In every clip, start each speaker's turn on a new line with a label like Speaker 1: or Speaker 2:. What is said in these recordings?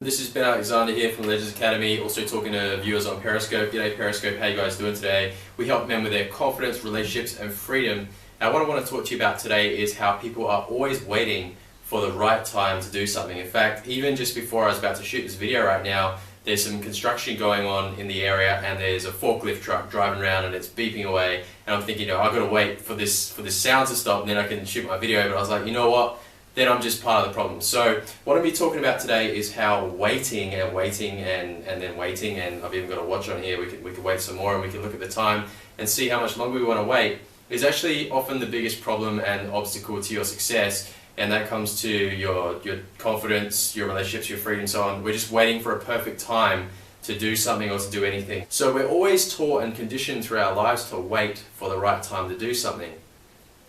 Speaker 1: This is Ben Alexander here from Legends Academy, also talking to viewers on Periscope. G'day Periscope, how you guys doing today? We help men with their confidence, relationships and freedom. Now what I want to talk to you about today is how people are always waiting for the right time to do something. In fact, even just before I was about to shoot this video right now, there's some construction going on in the area and there's a forklift truck driving around and it's beeping away, and I'm thinking, I've got to wait for this sound to stop and then I can shoot my video. But I was like, you know what? Then I'm just part of the problem. So what I'm going to be talking about today is how waiting and waiting and then waiting, and I've even got a watch on here, we could wait some more and we can look at the time and see how much longer we want to wait, is actually often the biggest problem and obstacle to your success, and that comes to your confidence, your relationships, your freedom, and so on. We're just waiting for a perfect time to do something or to do anything. So we're always taught and conditioned through our lives to wait for the right time to do something.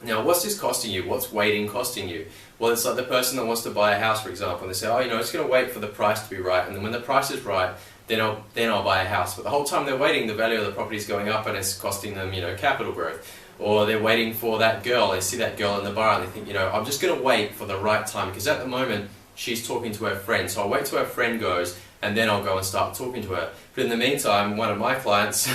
Speaker 1: Now, what's this costing you? What's waiting costing you? Well, it's like the person that wants to buy a house, for example, and they say, oh, I'm just going to wait for the price to be right, and then when the price is right, then I'll buy a house. But the whole time they're waiting, the value of the property is going up and it's costing them, capital growth. Or they're waiting for that girl, they see that girl in the bar and they think, I'm just going to wait for the right time, because at the moment, she's talking to her friend, so I'll wait till her friend goes, and then I'll go and start talking to her. But in the meantime, one of my clients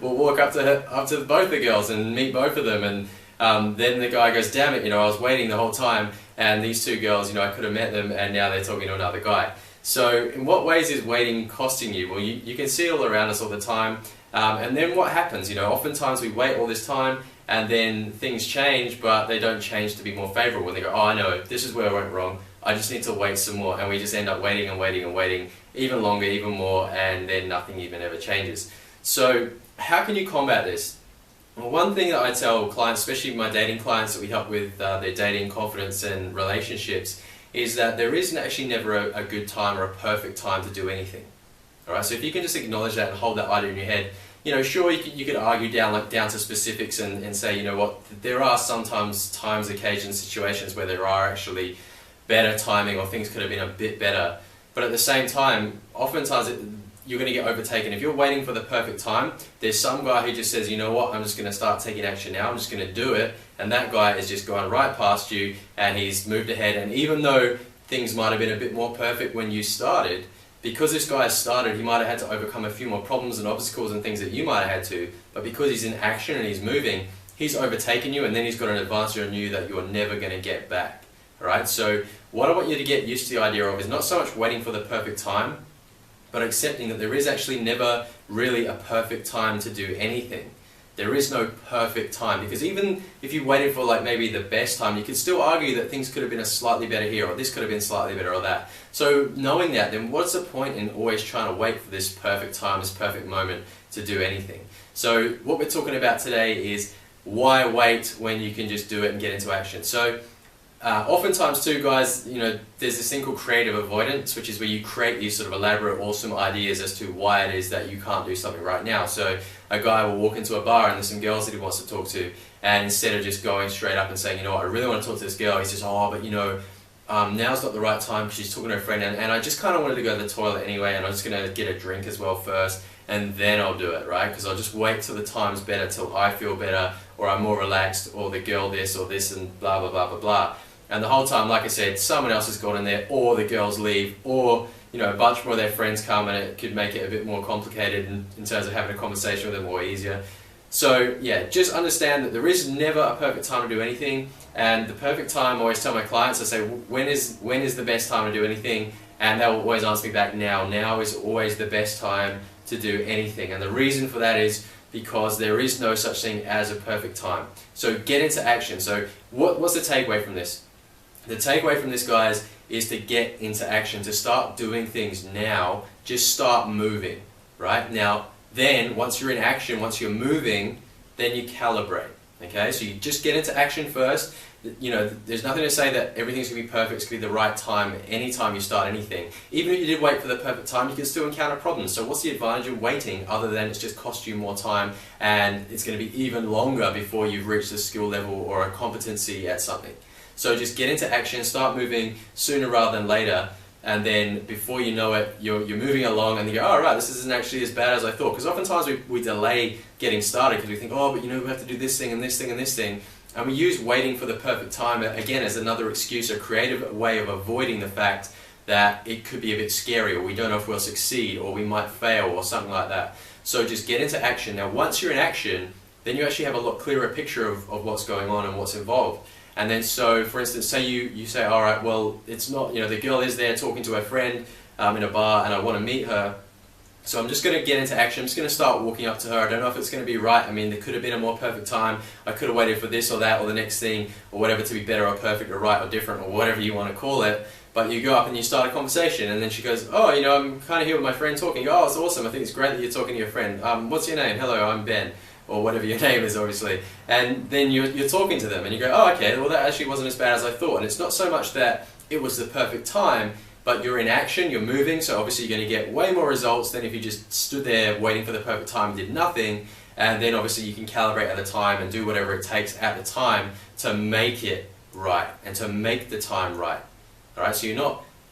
Speaker 1: will walk up to both the girls and meet both of them, and then the guy goes, damn it, I was waiting the whole time, and these two girls, I could have met them, and now they're talking to another guy. So in what ways is waiting costing you? Well, you can see it all around us all the time, and then what happens? Oftentimes we wait all this time, and then things change, but they don't change to be more favorable. And they go, oh, I know, this is where I went wrong, I just need to wait some more, and we just end up waiting and waiting and waiting, even longer, even more, and then nothing even ever changes. So how can you combat this? Well, one thing that I tell clients, especially my dating clients that we help with their dating, confidence and relationships, is that there is actually never a good time or a perfect time to do anything. Alright, so if you can just acknowledge that and hold that idea in your head, sure, you could argue down to specifics and say, there are sometimes times, occasions, situations where there are actually better timing or things could have been a bit better. But at the same time, oftentimes you're going to get overtaken. If you're waiting for the perfect time, there's some guy who just says, you know what, I'm just going to start taking action now, I'm just going to do it, and that guy is just going right past you and he's moved ahead, and even though things might have been a bit more perfect when you started, because this guy has started, he might have had to overcome a few more problems and obstacles and things that you might have had to, but because he's in action and he's moving, he's overtaken you, and then he's got an advantage on you that you're never going to get back. Alright, so what I want you to get used to the idea of is not so much waiting for the perfect time, but accepting that there is actually never really a perfect time to do anything. There is no perfect time, because even if you waited for maybe the best time, you could still argue that things could have been a slightly better here, or this could have been slightly better or that. So knowing that, then what's the point in always trying to wait for this perfect time, this perfect moment to do anything? So what we're talking about today is why wait when you can just do it and get into action. So oftentimes too, guys, there's this thing called creative avoidance, which is where you create these sort of elaborate, awesome ideas as to why it is that you can't do something right now. So a guy will walk into a bar and there's some girls that he wants to talk to, and instead of just going straight up and saying, I really want to talk to this girl, he says, oh, but now's not the right time because she's talking to her friend, and I just kind of wanted to go to the toilet anyway, and I'm just going to get a drink as well first, and then I'll do it, right? Because I'll just wait till the time's better, till I feel better, or I'm more relaxed, or the girl this or this, and blah, blah, blah, blah, blah. And the whole time, like I said, someone else has gone in there, or the girls leave, or a bunch more of their friends come, and it could make it a bit more complicated in terms of having a conversation with them or easier. So yeah, just understand that there is never a perfect time to do anything, and the perfect time, I always tell my clients, I say, when is the best time to do anything? And they'll always answer me back, now. Now is always the best time to do anything. And the reason for that is because there is no such thing as a perfect time. So get into action. So what's the takeaway from this? The takeaway from this, guys, is to get into action, to start doing things now. Just start moving, right? Now, then, once you're in action, once you're moving, then you calibrate, okay? So you just get into action first. There's nothing to say that everything's going to be perfect, it's going to be the right time anytime you start anything. Even if you did wait for the perfect time, you can still encounter problems. So what's the advantage of waiting other than it's just cost you more time, and it's going to be even longer before you've reached a skill level or a competency at something? So just get into action, start moving sooner rather than later, and then before you know it, you're moving along and you go, oh right, this isn't actually as bad as I thought. Because oftentimes we delay getting started because we think, oh, but we have to do this thing and this thing and this thing. And we use waiting for the perfect time, again, as another excuse, a creative way of avoiding the fact that it could be a bit scary, or we don't know if we'll succeed, or we might fail, or something like that. So just get into action. Now once you're in action, then you actually have a lot clearer picture of what's going on and what's involved. And then so, for instance, say you say, all right, well, it's not, you know, the girl is there talking to her friend in a bar and I want to meet her. So I'm just going to get into action. I'm just going to start walking up to her. I don't know if it's going to be right. I mean, there could have been a more perfect time. I could have waited for this or that or the next thing or whatever to be better or perfect or right or different or whatever you want to call it. But you go up and you start a conversation, and then she goes, oh, you know, I'm kind of here with my friend talking. Oh, it's awesome. I think it's great that you're talking to your friend. What's your name? Hello, I'm Ben. Or whatever your name is, obviously. And then you're talking to them and you go, oh, okay, well, that actually wasn't as bad as I thought. And it's not so much that it was the perfect time, but you're in action, you're moving, so obviously you're going to get way more results than if you just stood there waiting for the perfect time and did nothing. And then obviously you can calibrate at the time and do whatever it takes at the time to make it right and to make the time right. All right, so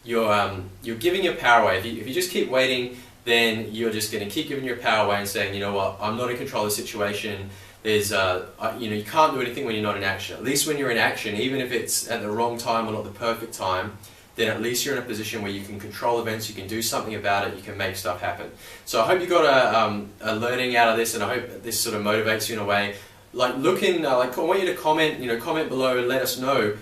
Speaker 1: you're giving your power away. If you just keep waiting, then you're just going to keep giving your power away and saying, you know what, I'm not in control of the situation. There's, you know, you can't do anything when you're not in action. At least when you're in action, even if it's at the wrong time or not the perfect time, then at least you're in a position where you can control events, you can do something about it, you can make stuff happen. So I hope you got a learning out of this, and I hope this sort of motivates you in a way. Like I want you to comment, you know, comment below and let us know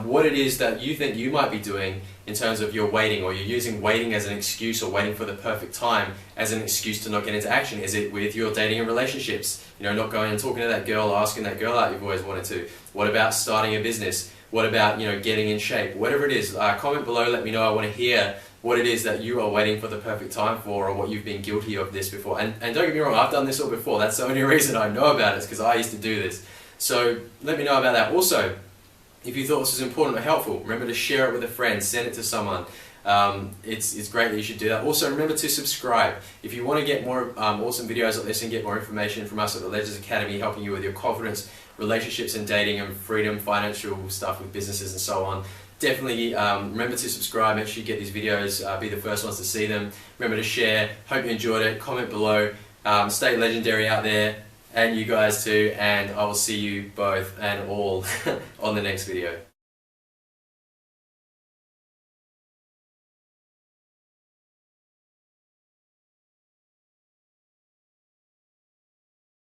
Speaker 1: what it is that you think you might be doing in terms of your waiting, or you're using waiting as an excuse, or waiting for the perfect time as an excuse to not get into action. Is it with your dating and relationships? You know, not going and talking to that girl, asking that girl out you've always wanted to. What about starting a business? What about, you know, getting in shape? Whatever it is, comment below, let me know. I want to hear what it is that you are waiting for the perfect time for, or what you've been guilty of this before. And don't get me wrong, I've done this all before. That's the only reason I know about it, is because I used to do this. So let me know about that. Also, if you thought this was important or helpful, remember to share it with a friend, send it to someone. It's great that you should do that. Also, remember to subscribe. If you want to get more awesome videos like this and get more information from us at the Legends Academy, helping you with your confidence, relationships and dating and freedom, financial stuff with businesses and so on, definitely remember to subscribe. Make sure you get these videos, be the first ones to see them. Remember to share. Hope you enjoyed it. Comment below. Stay legendary out there, and you guys too, and I will see you both and all on the next video.